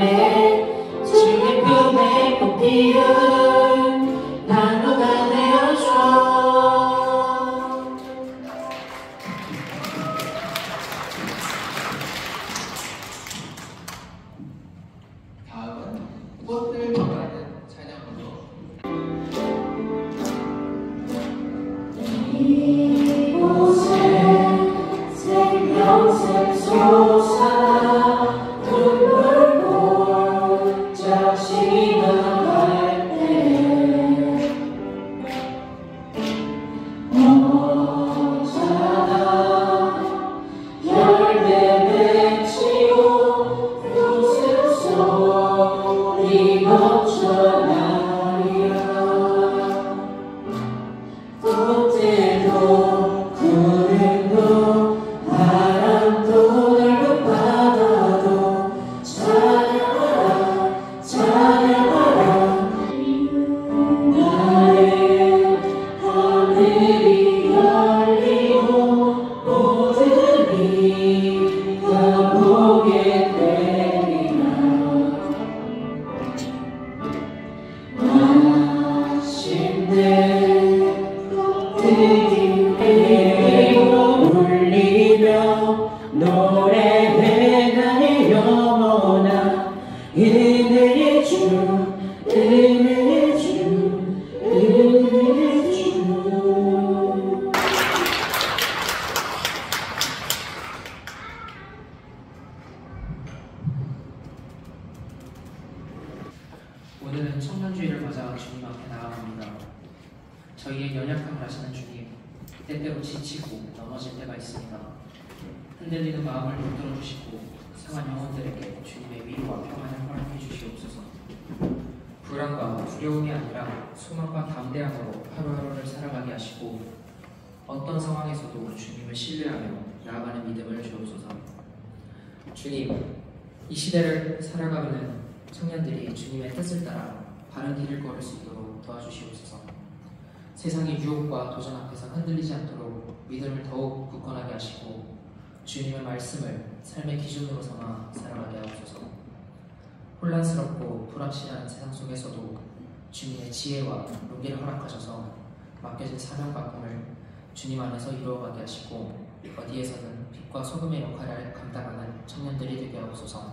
삶에 주의 품에 꽃피운 나무가 되어줘. 다음은 꽃을 좋아하는 찬양으로 이곳에 생명샘 솟아 눈물 골짝 지나갈 때 어쩌다 열매 맺히고 웃음소리 넘쳐나리라. 꽃들도 구름도 바람도 넓은 바다도 찬양하라 찬양하라. 나의 하늘이 열리고 모든 이가 보게 되리라. 마침내 울리며 노래해 나의 영원한 은혜의 주 은혜의 주 은혜의 주. 오늘은 청년주의를 맞아 주님 앞에 나아갑니다. 저희의 연약함을 아시는 주님, 때때로 지치고 넘어질 때가 있습니다. 흔들리는 마음을 붙들어 주시고 상한 영혼들에게 주님의 위로와 평안을 허락해 주시옵소서. 불안과 두려움이 아니라 소망과 담대함으로 하루하루를 살아가게 하시고 어떤 상황에서도 주님을 신뢰하며 나아가는 믿음을 주옵소서. 주님, 이 시대를 살아가는 청년들이 주님의 뜻을 따라 바른 길을 걸을 수 있도록 도와주시옵소서. 세상의 유혹과 도전 앞에서 흔들리지 않도록 믿음을 더욱 굳건하게 하시고 주님의 말씀을 삶의 기준으로 삼아 살아가게 하옵소서. 혼란스럽고 불확실한 세상 속에서도 주님의 지혜와 용기를 허락하셔서 맡겨진 사명과 꿈을 주님 안에서 이루어가게 하시고 어디에서는 빛과 소금의 역할을 감당하는 청년들이 되게 하옵소서.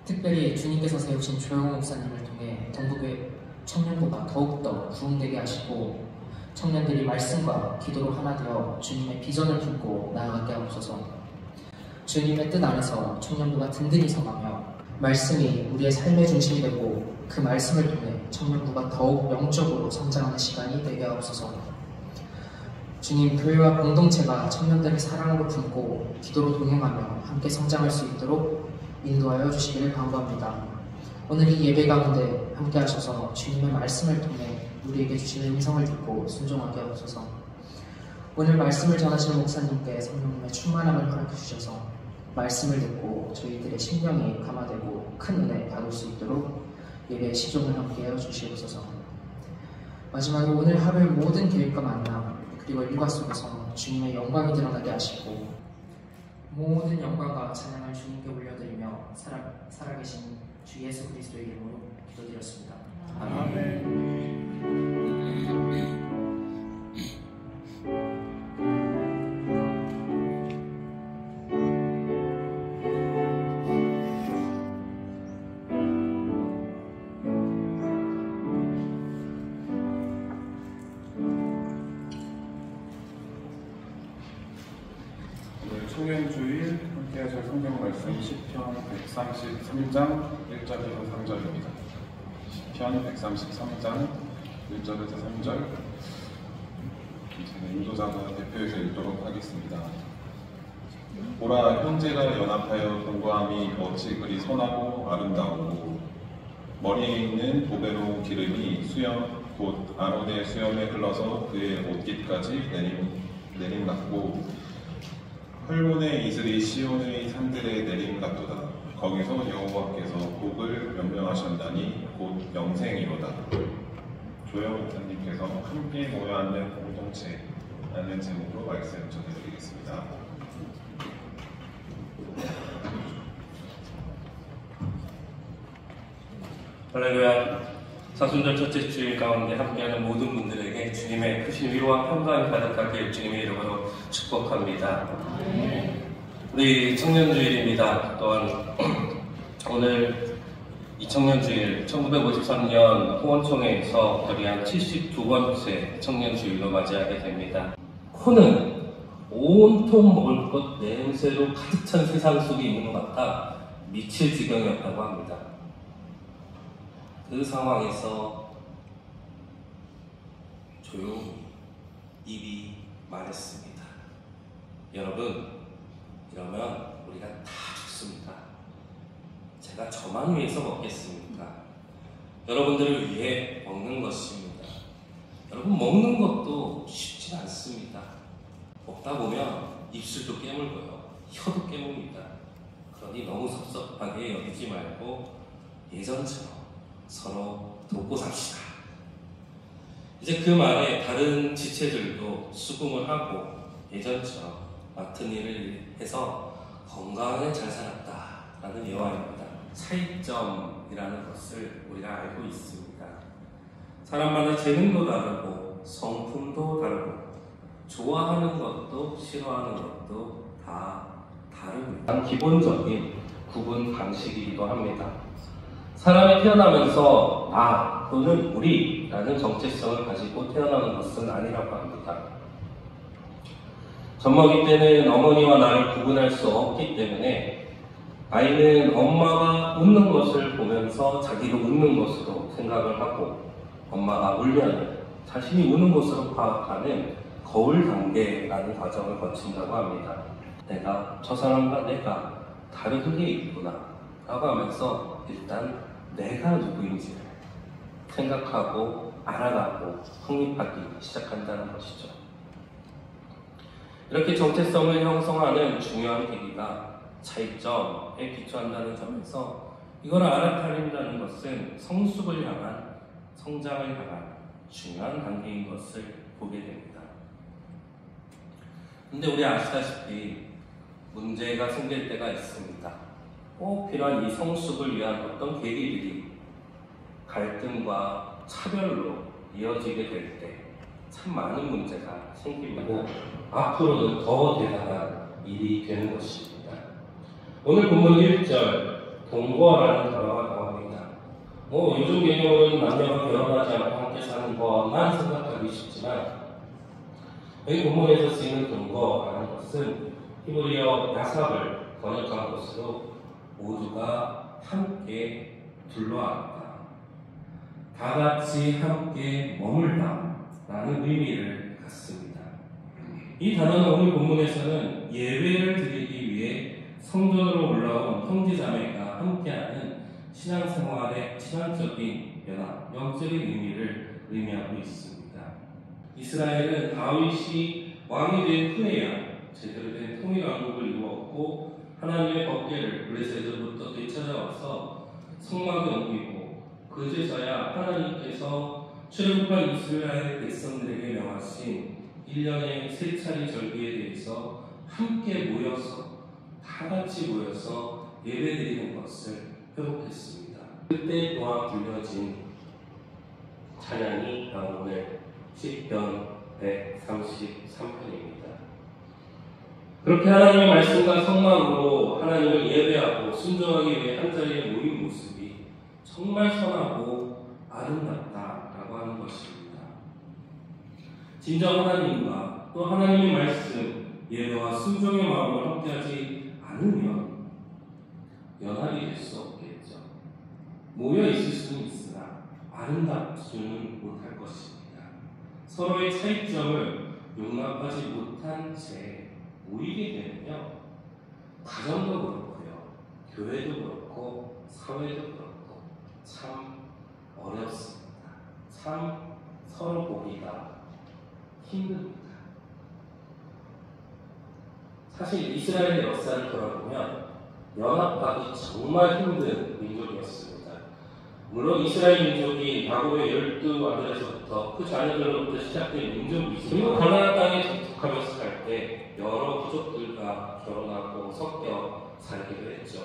특별히 주님께서 세우신 조영호 목사님을 통해 동부교회 청년부가 더욱더 부흥되게 하시고 청년들이 말씀과 기도로 하나 되어 주님의 비전을 품고 나아가게 하옵소서. 주님의 뜻 안에서 청년부가 든든히 서가며 말씀이 우리의 삶의 중심이 되고 그 말씀을 통해 청년부가 더욱 영적으로 성장하는 시간이 되게 하옵소서. 주님, 교회와 공동체가 청년들의 사랑으로 품고 기도로 동행하며 함께 성장할 수 있도록 인도하여 주시기를 간구합니다. 오늘 이 예배 가운데 함께 하셔서 주님의 말씀을 통해 우리에게 주시는 음성을 듣고 순종하게 하옵소서. 오늘 말씀을 전하시는 목사님께 성령님의 충만함을 허락해 주셔서 말씀을 듣고 저희들의 심령이 감화되고 큰 은혜 받을 수 있도록 예배의 시종을 함께 하여 주시옵소서. 마지막으로 오늘 하루의 모든 계획과 만남 그리고 일과 속에서 주님의 영광이 드러나게 하시고 모든 영광과 찬양을 주님께 올려드리며 살아계신 주 예수 그리스도의 이름으로 기도드렸습니다. 아멘. 청년주일 함께 하실 성경 말씀 시편 133장 1절에서 3절입니다. 시편 133장 1절에서 3절 제가 인도자가 대표해서 읽도록 하겠습니다. 보라, 형제가 연합하여 동거함이 어찌 그리 선하고 아름다우고 머리에 있는 보배로운 기름이 수염 곧 아론의 수염에 흘러서 그의 옷깃까지 내림받고 헐몬의 이슬이 시온의 산들에 내림같도다. 거기서 여호와께서 복을 명령하셨나니 곧 영생이로다. 조영 목사님께서 함께 모여 앉는 공동체라는 제목으로 말씀 전해드리겠습니다. 할렐루야. 사순절 첫째 주일 가운데 함께하는 모든 분들에게 주님의 크신 위로와 평강이 가득하길 주님의 이름으로 축복합니다. 우리 청년주일입니다. 또한 오늘 이 청년주일 1953년 호원총회에서 결의한 72번째 청년주일로 맞이하게 됩니다. 코는 온통 먹을 것 냄새로 가득 찬 세상 속에 있는 것 같아 미칠 지경이었다고 합니다. 그 상황에서 조용히 입이 말했습니다. 여러분, 이러면 우리가 다 죽습니다. 제가 저만 위해서 먹겠습니까? 여러분들을 위해 먹는 것입니다. 여러분, 먹는 것도 쉽지 않습니다. 먹다 보면 입술도 깨물고요, 혀도 깨뭅니다. 그러니 너무 섭섭하게 여기지 말고 예전처럼 서로 돕고 삽시다. 이제 그 말에 다른 지체들도 수긍을 하고 예전처럼 맡은 일을 해서 건강하게 잘 살았다라는 예화입니다. 차이점이라는 것을 우리가 알고 있습니다. 사람마다 재능도 다르고 성품도 다르고 좋아하는 것도 싫어하는 것도 다 다릅니다. 기본적인 구분 방식이기도 합니다. 사람이 태어나면서 나 또는 우리라는 정체성을 가지고 태어나는 것은 아니라고 합니다. 젖먹이 때는 어머니와 나를 구분할 수 없기 때문에 아이는 엄마가 웃는 것을 보면서 자기도 웃는 것으로 생각을 하고 엄마가 울면 자신이 우는 것으로 파악하는 거울 단계라는 과정을 거친다고 합니다. 내가 저 사람과 내가 다른 게 있구나 라고 하면서 일단 내가 누구인지를 생각하고 알아가고 확립하기 시작한다는 것이죠. 이렇게 정체성을 형성하는 중요한 계기가 차이점에 기초한다는 점에서 이걸 알아차린다는 것은 성숙을 향한, 성장을 향한 중요한 단계인 것을 보게 됩니다. 근데 우리 아시다시피 문제가 생길 때가 있습니다. 꼭 필요한 이 성숙을 위한 어떤 계기들이 갈등과 차별로 이어지게 될 때 참 많은 문제가 생기고 앞으로는 더 대단한 일이 되는 것입니다. 오늘 본문 1절 동거라는 단어가 나옵니다. 요즘 개념은 남녀가 결혼하지 않고 함께 사는 것만 생각하기 쉽지만 여기 본문에서 쓰이는 동거라는 것은 히브리어 야삽을 번역한 것으로 모두가 함께 둘러앉다, 다 같이 함께 머물다 라는 의미를 갖습니다. 이 단어는 오늘 본문에서는 예배를 드리기 위해 성전으로 올라온 형제자매가 함께하는 신앙생활의 신앙적인 연합, 영적인 의미를 의미하고 있습니다. 이스라엘은 다윗이 왕이 된 후에야 제대로 된 통일왕국을 이루었고 하나님의 법궤를 블레셋으로부터 되찾아와서 성막에 옮기고 그제서야 하나님께서 출애굽한 이스라엘 백성들에게 명하신 1년의 세 차례 절기에 대해서 함께 모여서 다 같이 모여서 예배드리는 것을 회복했습니다. 그때 또한 불려진 찬양이 오늘 시편 133편입니다. 그렇게 하나님의 말씀과 성막으로 하나님을 예배하고 순종하기 위해 한자리에 모인 모습이 정말 선하고 아름답다라고 하는 것입니다. 진정 하나님과 또 하나님의 말씀, 예배와 순종의 마음을 함께하지 않으면 연합이 될 수 없겠죠. 모여 있을 수는 있으나 아름답지는 못할 것입니다. 서로의 차이점을 용납하지 못한 채 모이게 되면요, 가정도 그렇고요, 교회도 그렇고 사회도 그렇고 참 어렵습니다. 참 서로 보기가 힘듭니다. 사실 이스라엘의 역사를 돌아보면 연합하기 정말 힘든 민족이었습니다. 물론 이스라엘 민족이 야곱의 12아들에서부터 그 자녀들로부터 시작된 민족이지만 그리고 가나안 땅에 정착하면서 살 때 여러 부족들과 결혼하고 섞여 살기도 했죠.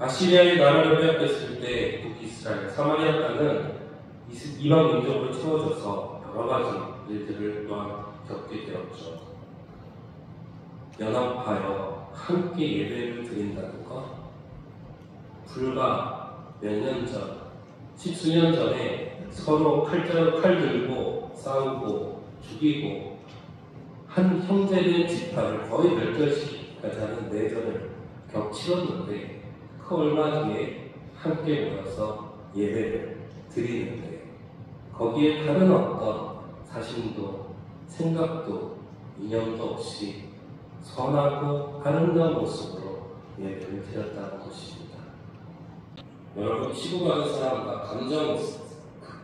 아시리아의 나라를 빼앗겼을 때 북이스라엘, 사마리아 땅은 이방 민족으로 채워져서 여러 가지 일들을 또한 겪게 되었죠. 연합하여 함께 예배를 드린다는 것, 불과 몇 년 전, 10수년 전에 서로 칼 들고 싸우고 죽이고 한 형제된 지파를 거의 멸절시키기까지 하는 내전을 치렀는데 그 얼마 뒤에 함께 모여서 예배를 드리는데 거기에 다른 어떤 사심도 생각도 이념도 없이 선하고 아름다운 모습으로 예배를 드렸다는 것입니다. 여러분, 치고 가는 사람과 감정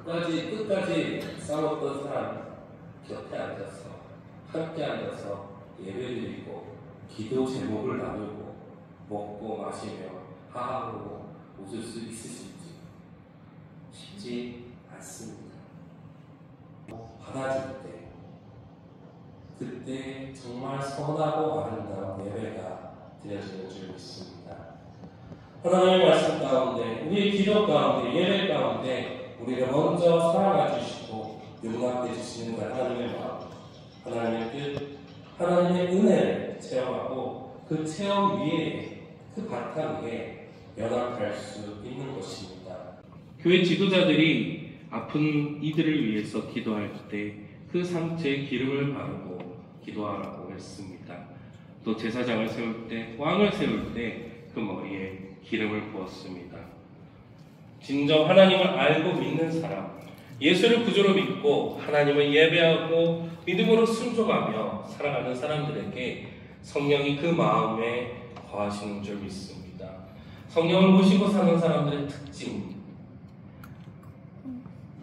끝까지 싸웠던 사람 곁에 앉아서 함께 앉아서 예배드리고 기도 제목을 나누고 먹고 마시며 하하하고 웃을 수 있으실지 쉽지 않습니다. 받아줄 때 그때 정말 선하고 아름다운 예배가 드려지는 줄 믿습니다. 하나님의 말씀 가운데, 우리의 기도 가운데, 예배 가운데 우리를 먼저 사랑해 주시고 용납해 주시는 그 하나님의 마음, 하나님의 뜻, 하나님의 은혜를 체험하고 그 체험 위에, 그 바탕 위에 연합할 수 있는 것입니다. 교회 지도자들이 아픈 이들을 위해서 기도할 때 그 상처에 기름을 바르고 기도하라고 했습니다. 또 제사장을 세울 때, 왕을 세울 때 그 머리에 기름을 부었습니다. 진정 하나님을 알고 믿는 사람, 예수를 구주로 믿고 하나님을 예배하고 믿음으로 순종하며 살아가는 사람들에게 성령이 그 마음에 거하시는 줄 믿습니다. 성령을 모시고 사는 사람들의 특징,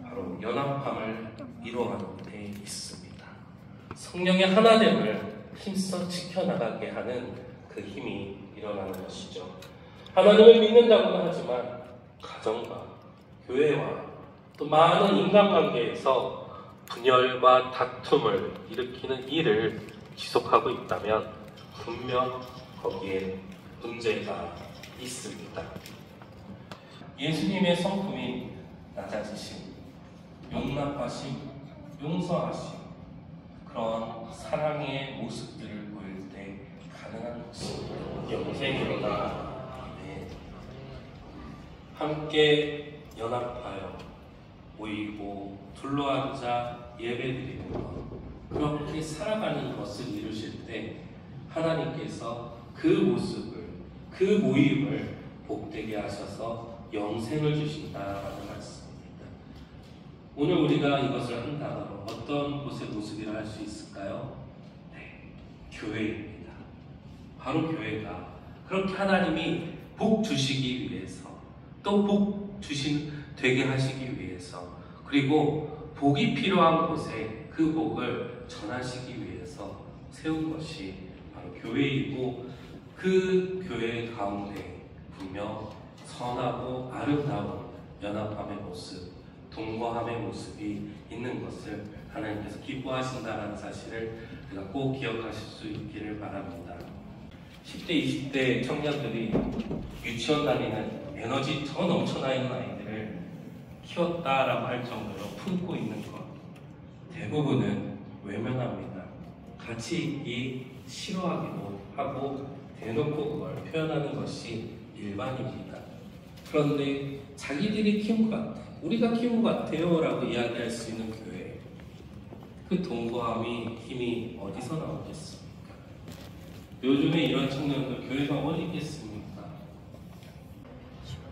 바로 연합함을 이루어가는 데 있습니다. 성령의 하나됨을 힘써 지켜나가게 하는 그 힘이 일어나는 것이죠. 하나님을 믿는다고는 하지만 가정과 교회와 또 많은 인간관계에서 분열과 다툼을 일으키는 일을 지속하고 있다면 분명 거기에 문제가 있습니다. 예수님의 성품이 낮아지심, 용납하심, 용서하심, 그런 사랑의 모습들을 보일 때 가능한 것입니다. 영생이로다. 함께 연합하여 모이고 둘러앉아 예배드리는 것, 그렇게 살아가는 것을 이루실 때 하나님께서 그 모습을, 그 모임을 복되게 하셔서 영생을 주신다라는 말씀입니다. 오늘 우리가 이것을 한 단어로 어떤 곳의 모습이라 할 수 있을까요? 네, 교회입니다. 바로 교회가 그렇게 하나님이 복 주시기 위해서, 또 복 되게 하시기 위해서, 그리고 복이 필요한 곳에 그 복을 전하시기 위해서 세운 것이 바로 교회이고, 그 교회 가운데 분명 선하고 아름다운 연합함의 모습, 동거함의 모습이 있는 것을 하나님께서 기뻐하신다는 사실을 우리가 꼭 기억하실 수 있기를 바랍니다. 10대, 20대 청년들이 유치원 다니는 에너지 더 넘쳐나 있는 아이들을 키웠다라고 할 정도로 품고 있는 것, 대부분은 외면합니다. 같이 있기 싫어하기도 하고 대놓고 그걸 표현하는 것이 일반입니다. 그런데 자기들이 키운 것 같아요, 우리가 키운 것 같아요 라고 이야기할 수 있는 교회, 그 동거함이 힘이 어디서 나오겠습니까? 요즘에 이런 청년들 교회가 어디 있겠습니까?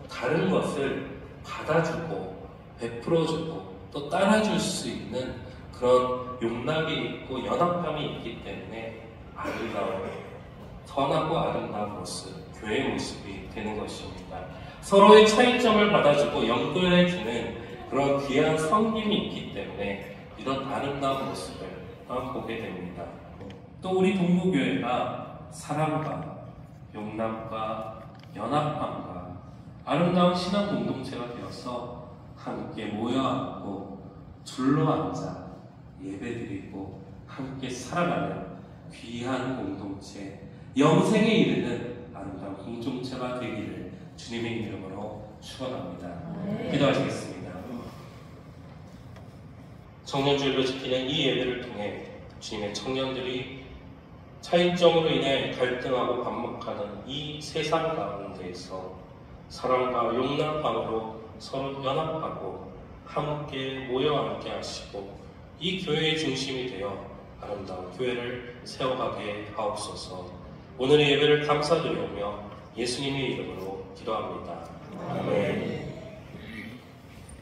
다른 것을 받아주고 베풀어주고 또 따라줄 수 있는 그런 용납이 있고 연합함이 있기 때문에 아름다운, 선하고 아름다운 모습, 교회의 모습이 되는 것입니다. 서로의 차이점을 받아주고 연결해주는 그런 귀한 섬김이 있기 때문에 이런 아름다운 모습을 보게 됩니다. 또 우리 동부교회가 사랑과 용납과 연합함과 아름다운 신앙 공동체가 되어서 함께 모여앉고 둘러앉아 예배드리고 함께 살아가는 귀한 공동체, 영생에 이르는 아름다운 공동체가 되기를 주님의 이름으로 축원합니다. 기도하시겠습니다. 청년주일로 지키는 이 예배를 통해 주님의 청년들이 차이점으로 인해 갈등하고 반목하는 이 세상 가운데에서 사랑과 용납함으로 서로 연합하고 함께 모여 앉게 하시고 이 교회의 중심이 되어 아름다운 교회를 세워가게 하옵소서. 오늘의 예배를 감사드리며 예수님의 이름으로 기도합니다. 아멘.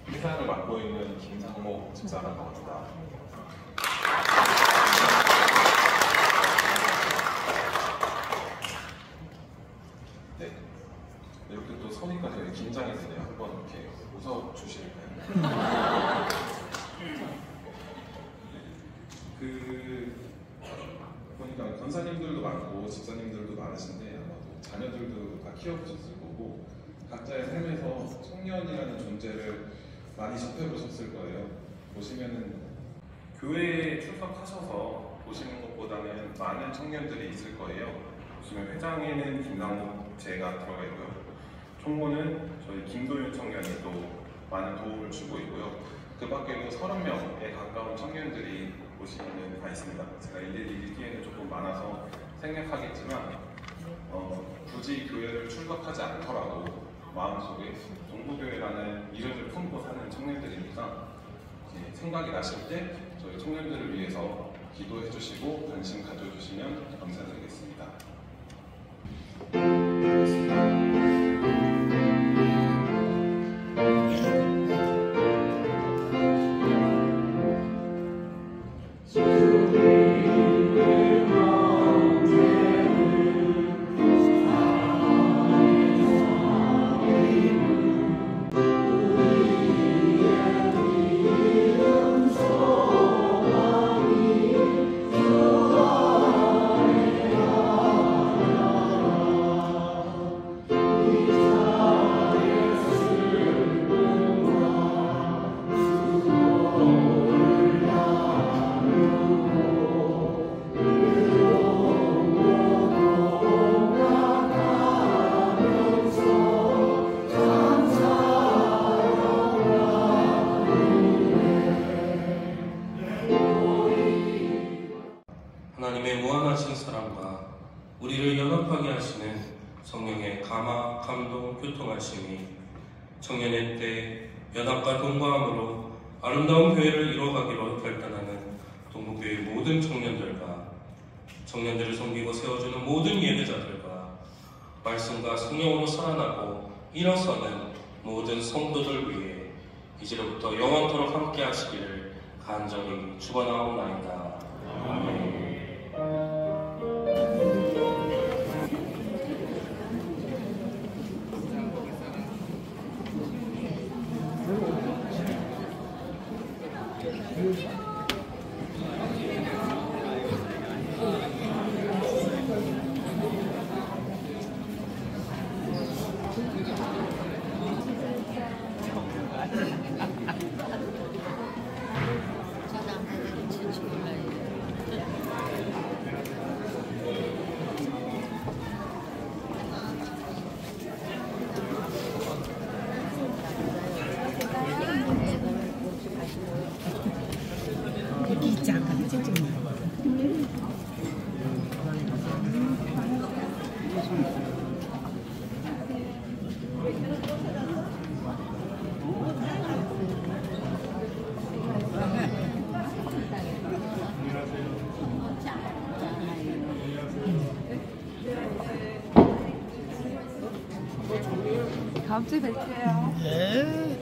회장을 맡고 있는 김상목 집사라고 합니다. 네, 이렇게 또 서니까 되게 긴장이 되네요. 한번 이렇게 웃어주실까요? 보니까 권사님들도 많고 집사님들도 많으신데 아마도 자녀들도 다 키워보셨을 거고 각자의 삶에서 청년이라는 존재를 많이 접해보셨을 거예요. 보시면은 교회에 출석하셔서 보시는 것보다는 많은 청년들이 있을 거예요. 보시면 회장에는 김상욱 제가 들어가 있고요. 총무는 저희 김도윤 청년이 또 많은 도움을 주고 있고요. 그 밖에도 30명에 가까운 청년들이 보시면 다 있습니다. 제가 일일이 읽기에는 조금 많아서 생략하겠지만 굳이 교회를 출석하지 않더라도 마음속에 동부교회라는 이름을 품고 사는 청년들이니까 생각이 나실 때 저희 청년들을 위해서 기도해 주시고 관심 가져주시면 감사드리겠습니다. 하나님의 무한하신 사랑과 우리를 연합하게 하시는 성령의 감화, 감동, 교통하심이 청년의 때 연합과 동거함으로 아름다운 교회를 이뤄가기로 결단하는 동부교회 모든 청년들과 청년들을 섬기고 세워주는 모든 예배자들과 말씀과 성령으로 살아나고 일어서는 모든 성도들 위해 이제로부터 영원토록 함께 하시기를 간절히 축원하옵나이다. 아멘. 다음 주에 뵐게요. 네.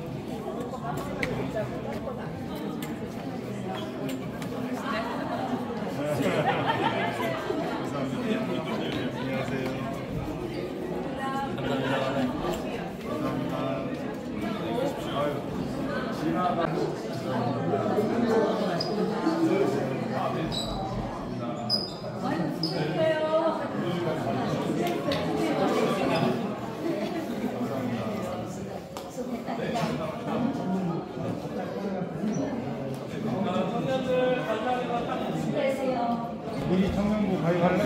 우리 청년부 가입할래?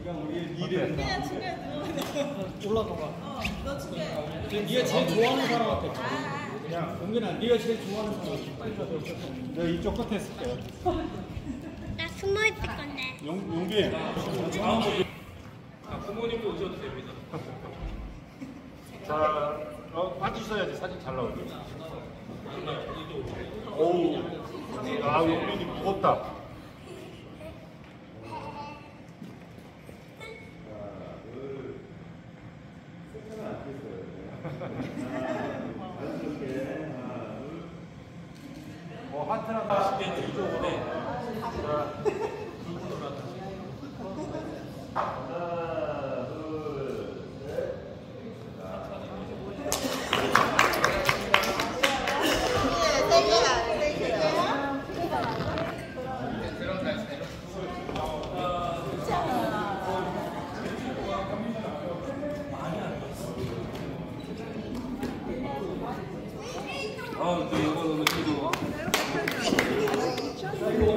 그냥 중간에 들어가자. 올라가봐. 너 중간에. 네가 제일 좋아하는 사람한테 그냥 용민아 네가 제일 좋아하는 사람 내가 이쪽 끝에 쓸게. 나 숨어 있을 건데. 용빈 부모님도 오셔도 됩니다. 자 앉으셔야지 사진 잘 나오게. 오우 아 용빈이 무겁다. 하트랑 다 이쪽으로. 또 이거는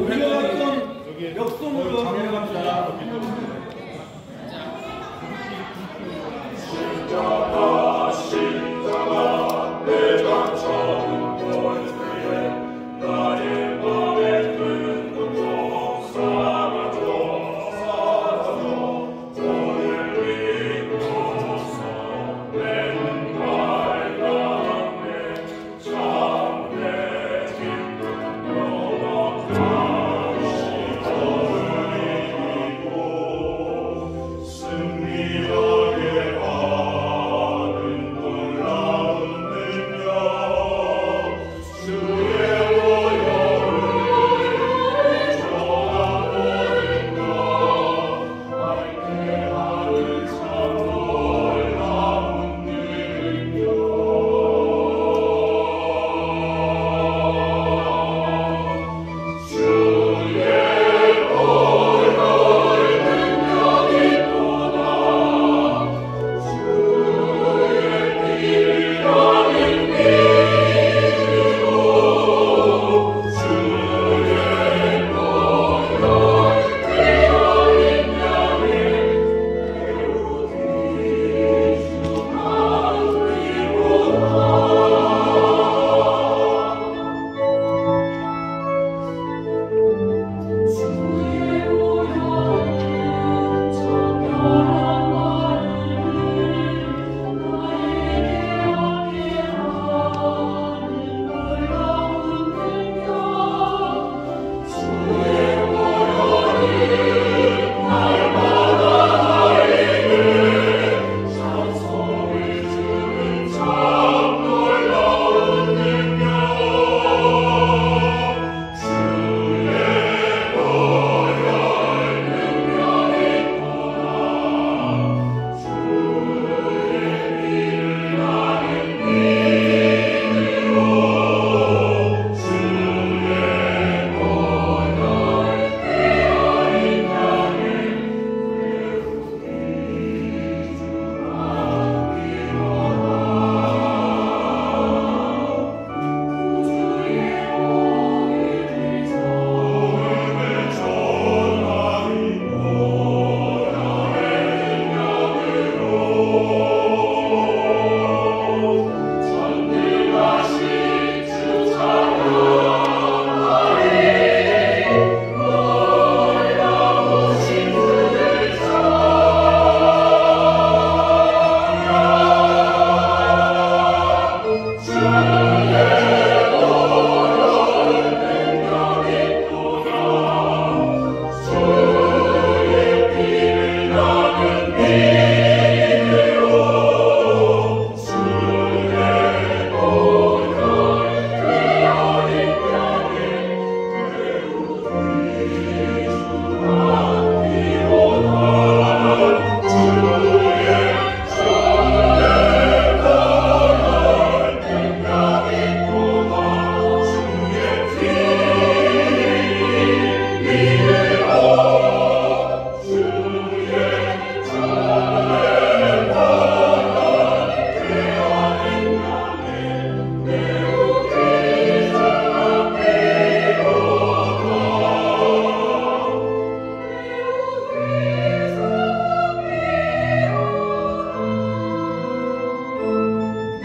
그래도 역송으로 장려합니다. 참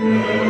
내